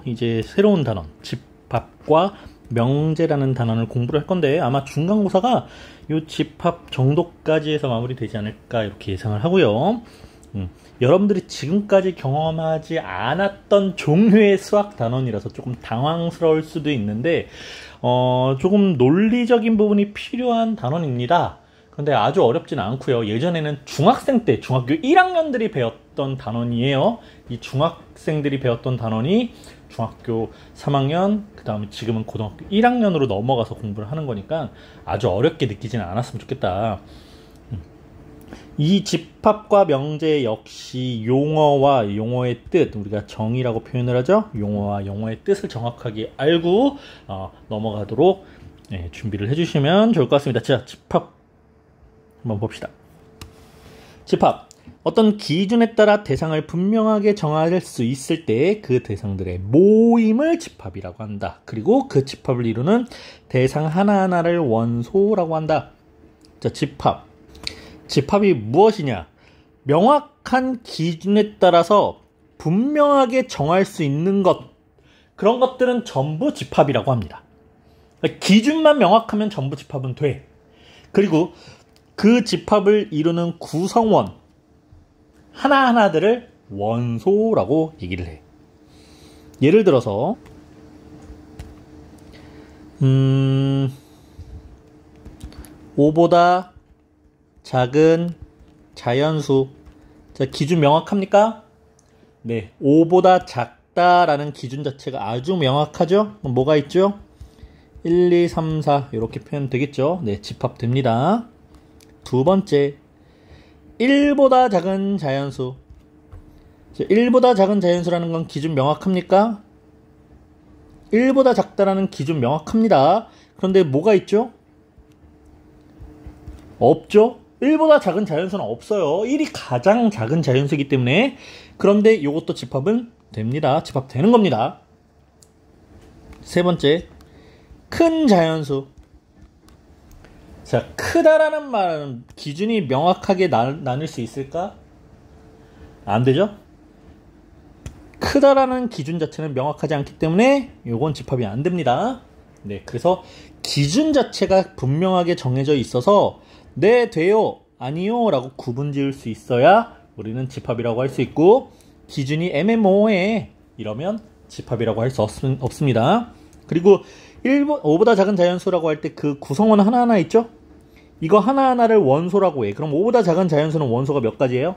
이제 새로운 단원, 집합과 명제라는 단원을 공부를 할 건데 아마 중간고사가 이 집합 정도까지 해서 마무리되지 않을까 이렇게 예상을 하고요. 여러분들이 지금까지 경험하지 않았던 종류의 수학 단원이라서 조금 당황스러울 수도 있는데 조금 논리적인 부분이 필요한 단원입니다. 근데 아주 어렵지는 않고요. 예전에는 중학생 때 중학교 1학년들이 배웠던 단원이에요. 이 중학생들이 배웠던 단원이 중학교 3학년, 그 다음에 지금은 고등학교 1학년으로 넘어가서 공부를 하는 거니까 아주 어렵게 느끼지는 않았으면 좋겠다. 이 집합과 명제 역시 용어와 용어의 뜻, 우리가 정의라고 표현을 하죠. 용어와 용어의 뜻을 정확하게 알고 넘어가도록 준비를 해주시면 좋을 것 같습니다. 자, 집합 한번 봅시다. 집합. 어떤 기준에 따라 대상을 분명하게 정할 수 있을 때 그 대상들의 모임을 집합이라고 한다. 그리고 그 집합을 이루는 대상 하나하나를 원소라고 한다. 자, 집합. 집합이 무엇이냐? 명확한 기준에 따라서 분명하게 정할 수 있는 것, 그런 것들은 전부 집합이라고 합니다. 기준만 명확하면 전부 집합은 돼. 그리고 그 집합을 이루는 구성원 하나하나들을 원소라고 얘기를 해. 예를 들어서 5보다 작은 자연수. 자, 기준 명확합니까? 네, 5보다 작다라는 기준 자체가 아주 명확하죠? 그럼 뭐가 있죠? 1, 2, 3, 4 이렇게 표현 되겠죠? 네, 집합됩니다. 두 번째, 1보다 작은 자연수. 1보다 작은 자연수라는 건 기준 명확합니까? 1보다 작다라는 기준 명확합니다. 그런데 뭐가 있죠? 없죠? 1보다 작은 자연수는 없어요. 1이 가장 작은 자연수이기 때문에. 그런데 이것도 집합은 됩니다. 집합되는 겁니다. 세 번째, 큰 자연수. 자, 크다라는 말은 기준이 명확하게 나눌 수 있을까? 안 되죠? 크다라는 기준 자체는 명확하지 않기 때문에 이건 집합이 안 됩니다. 네, 그래서 기준 자체가 분명하게 정해져 있어서 네, 돼요, 아니요 라고 구분 지을 수 있어야 우리는 집합이라고 할 수 있고, 기준이 애매모호해 이러면 집합이라고 할 수 없습니다. 그리고 5보다 작은 자연수라고 할 때 그 구성원 하나하나 있죠? 이거 하나하나를 원소라고 해. 그럼 5보다 작은 자연수는 원소가 몇 가지예요?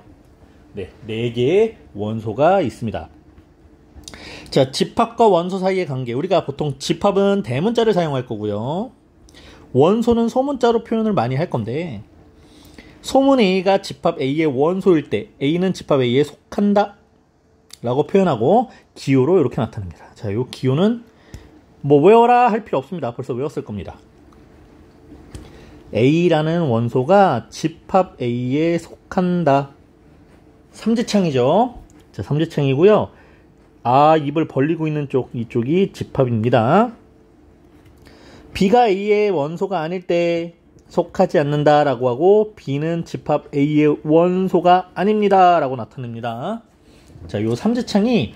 네, 4개의 원소가 있습니다. 자, 집합과 원소 사이의 관계. 우리가 보통 집합은 대문자를 사용할 거고요. 원소는 소문자로 표현을 많이 할 건데, 소문 A가 집합 A의 원소일 때 A는 집합 A에 속한다 라고 표현하고 기호로 이렇게 나타납니다. 자, 요 기호는 뭐 외워라 할 필요 없습니다. 벌써 외웠을 겁니다. A라는 원소가 집합 A에 속한다. 삼지창이죠. 자, 삼지창이고요. 입을 벌리고 있는 쪽, 이쪽이 집합입니다. B가 A의 원소가 아닐 때 속하지 않는다 라고 하고, B는 집합 A의 원소가 아닙니다 라고 나타냅니다. 자, 요 삼지창이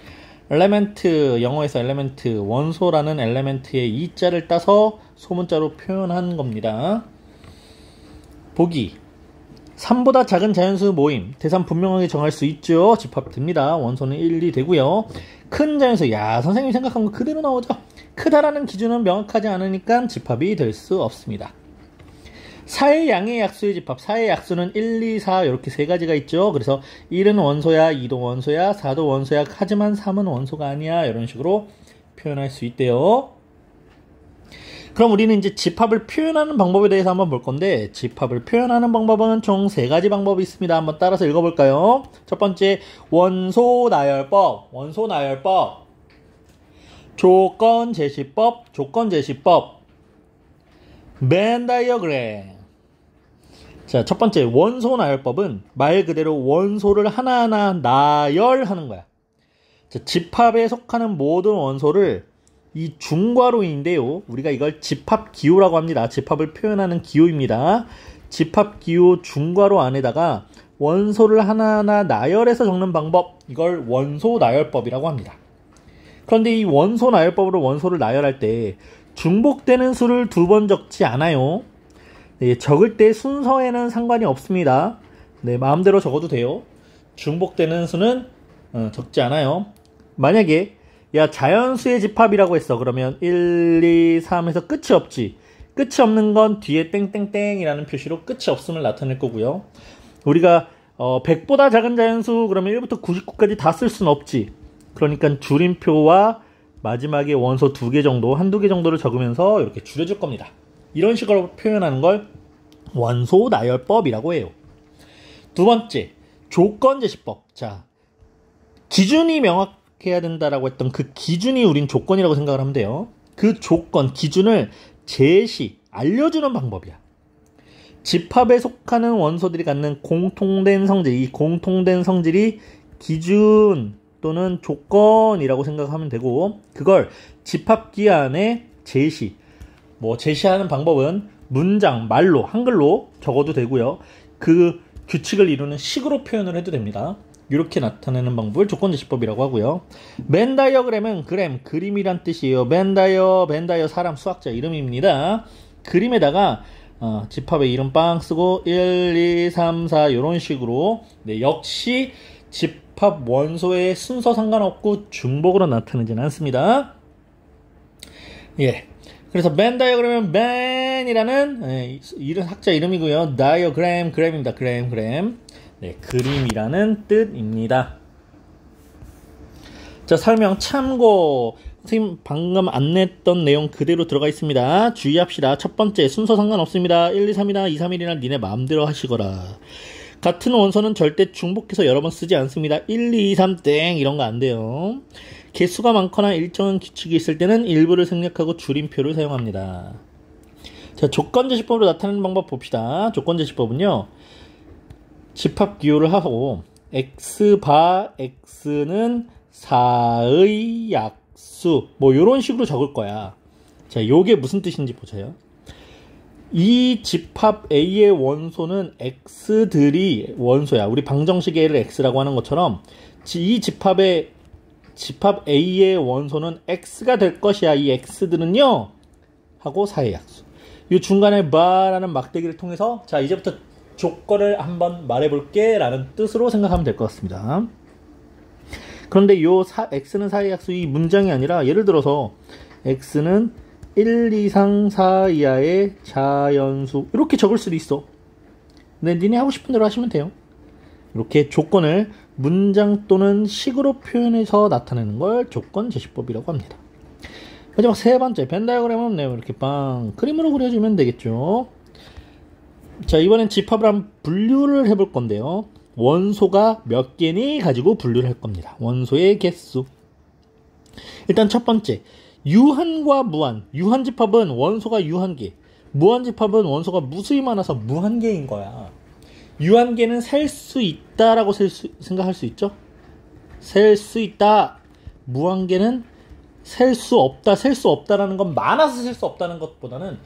엘레멘트, 영어에서 엘레멘트, 원소라는 엘레멘트의 이자를 따서 소문자로 표현한 겁니다. 보기. 3보다 작은 자연수 모임. 대상 분명하게 정할 수 있죠. 집합됩니다. 원소는 1, 2 되고요. 큰 자연수. 야, 선생님이 생각한 거 그대로 나오죠. 크다라는 기준은 명확하지 않으니까 집합이 될 수 없습니다. 4의 양의 약수의 집합. 4의 약수는 1, 2, 4 이렇게 세 가지가 있죠. 그래서 1은 원소야, 2도 원소야, 4도 원소야, 하지만 3은 원소가 아니야. 이런 식으로 표현할 수 있대요. 그럼 우리는 이제 집합을 표현하는 방법에 대해서 한번 볼 건데, 집합을 표현하는 방법은 총 3가지 방법이 있습니다. 한번 따라서 읽어볼까요? 첫 번째, 원소 나열법. 원소 나열법. 조건 제시법. 조건 제시법. 벤 다이어그램. 자, 첫 번째, 원소 나열법은 말 그대로 원소를 하나하나 나열하는 거야. 자, 집합에 속하는 모든 원소를 이 중괄호인데요. 우리가 이걸 집합기호라고 합니다. 집합을 표현하는 기호입니다. 집합기호 중괄호 안에다가 원소를 하나하나 나열해서 적는 방법, 이걸 원소 나열법이라고 합니다. 그런데 이 원소 나열법으로 원소를 나열할 때 중복되는 수를 2번 적지 않아요. 네, 적을 때 순서에는 상관이 없습니다. 네, 마음대로 적어도 돼요. 중복되는 수는 적지 않아요. 만약에 야 자연수의 집합이라고 했어. 그러면 1, 2, 3에서 끝이 없지. 끝이 없는 건 뒤에 땡땡땡이라는 표시로 끝이 없음을 나타낼 거고요. 우리가 100보다 작은 자연수 그러면 1부터 99까지 다 쓸 수는 없지. 그러니까 줄임표와 마지막에 원소 2개 정도, 한두 개 정도를 적으면서 이렇게 줄여줄 겁니다. 이런 식으로 표현하는 걸 원소 나열법이라고 해요. 두 번째, 조건제시법. 자, 기준이 명확해야 된다라고 했던 그 기준이 우린 조건이라고 생각을 하면 돼요. 그 조건, 기준을 제시, 알려주는 방법이야. 집합에 속하는 원소들이 갖는 공통된 성질, 이 공통된 성질이 기준 또는 조건이라고 생각하면 되고, 그걸 집합기한에 제시, 제시하는 방법은 문장, 말로, 한글로 적어도 되고요. 그 규칙을 이루는 식으로 표현을 해도 됩니다. 이렇게 나타내는 방법을 조건제시법이라고 하고요. 벤 다이어그램은 그림이란 뜻이에요. 벤 다이어 사람, 수학자 이름입니다. 그림에다가 집합의 이름 빵 쓰고 1, 2, 3, 4 이런 식으로 역시 집합 원소의 순서 상관없고 중복으로 나타나지는 않습니다. 예. 그래서 벤 다이어그램은 벤이라는 이름 학자 이름이고요. 그램입니다. 그램. 네, 그림이라는 뜻입니다. 자, 설명 참고. 선생님 방금 안내했던 내용 그대로 들어가 있습니다. 주의합시다. 첫 번째, 순서 상관없습니다. 1, 2, 3이나 2, 3, 1이나 니네 마음대로 하시거라. 같은 원소는 절대 중복해서 여러 번 쓰지 않습니다. 1, 2, 3 땡 이런 거 안 돼요. 개수가 많거나 일정한 규칙이 있을 때는 일부를 생략하고 줄임표를 사용합니다. 자, 조건제시법으로 나타내는 방법 봅시다. 조건제시법은요, 집합 기호를 하고 x바 x는 4의 약수 요런 식으로 적을 거야. 자, 요게 무슨 뜻인지 보세요. 이 집합 A의 원소는 x들이 원소야. 우리 방정식 A를 x라고 하는 것처럼 이 집합 A의 원소는 x가 될 것이야. 이 x들은요 하고 4의 약수. 이 중간에 바라는 막대기를 통해서 자, 이제부터 조건을 한번 말해볼게 라는 뜻으로 생각하면 될 것 같습니다. 그런데 x는 4의 약수 이 문장이 아니라 예를 들어서 x는 1 이상 4 이하의 자연수 이렇게 적을 수도 있어. 근데 니네 하고 싶은 대로 하시면 돼요. 이렇게 조건을 문장 또는 식으로 표현해서 나타내는 걸 조건제시법이라고 합니다. 마지막 세 번째, 벤 다이어그램은 이렇게 그림으로 그려주면 되겠죠. 자, 이번엔 집합을 한번 분류를 해볼 건데요. 원소가 몇 개니 가지고 분류를 할 겁니다. 원소의 개수. 일단 첫 번째, 유한과 무한. 유한 집합은 원소가 유한개, 무한 집합은 원소가 무수히 많아서 무한개인 거야. 유한개는 셀 수 있다라고 생각할 수 있죠? 셀 수 있다. 무한개는 셀 수 없다. 셀 수 없다라는 건 많아서 셀 수 없다는 것보다는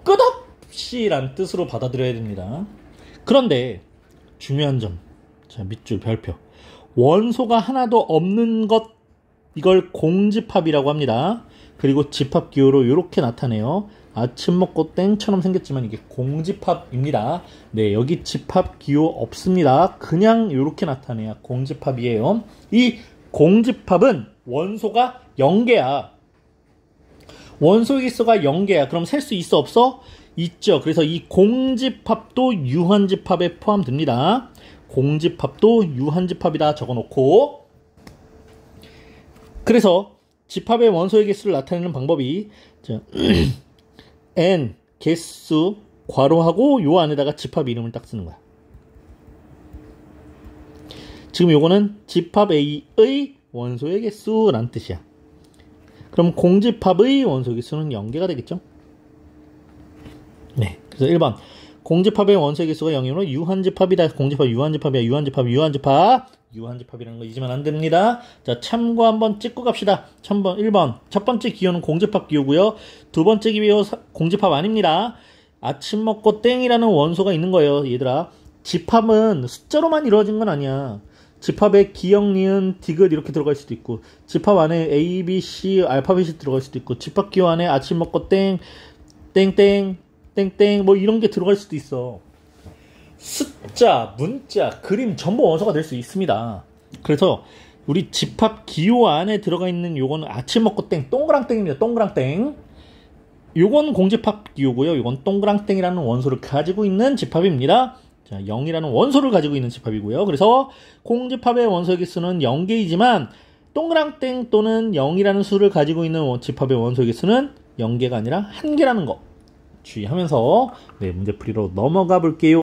끝없이란 뜻으로 받아들여야 됩니다. 그런데 중요한 점, 자, 밑줄 별표. 원소가 하나도 없는 것, 이걸 공집합이라고 합니다. 그리고 집합 기호로 이렇게 나타내요. 아침 먹고 땡처럼 생겼지만 이게 공집합입니다. 네, 여기 집합 기호 없습니다. 그냥 이렇게 나타내야 공집합이에요. 이 공집합은 원소가 0개야. 원소의 개수가 0개야. 그럼 셀 수 있어 없어? 있죠. 그래서 이 공집합도 유한집합에 포함됩니다. 공집합도 유한집합이다 적어놓고, 그래서 집합의 원소의 개수를 나타내는 방법이 n 개수 괄호하고 요 안에다가 집합 이름을 딱 쓰는 거야. 지금 요거는 집합 A의 원소의 개수라는 뜻이야. 그럼 공집합의 원소 개수는 0개가 되겠죠? 네. 그래서 1번. 공집합의 원소의 개수가 0이므로 유한집합이다. 공집합 유한집합이야. 유한집합이라는 거 잊으면 안 됩니다. 자, 참고 한번 찍고 갑시다. 1번. 첫 번째 기호는 공집합 기호고요. 두 번째 기호 공집합 아닙니다. 아침 먹고 땡이라는 원소가 있는 거예요. 얘들아. 집합은 숫자로만 이루어진 건 아니야. 집합에 기역, 니은, 디귿 이렇게 들어갈 수도 있고, 집합 안에 A, B, C 알파벳이 들어갈 수도 있고, 집합 기호 안에 아침 먹고 땡, 땡땡, 땡땡 뭐 이런 게 들어갈 수도 있어. 숫자, 문자, 그림 전부 원소가 될 수 있습니다. 그래서 우리 집합 기호 안에 들어가 있는 요거는 아침 먹고 땡, 동그랑땡입니다. 동그랑땡. 요건 공집합 기호고요. 요건 동그랑땡이라는 원소를 가지고 있는 집합입니다. 자, 0이라는 원소를 가지고 있는 집합이고요. 그래서 공집합의 원소의 개수는 0개이지만 동그랑땡 또는 0이라는 수를 가지고 있는 집합의 원소의 개수는 0개가 아니라 1개라는 거 주의하면서 네, 문제풀이로 넘어가 볼게요.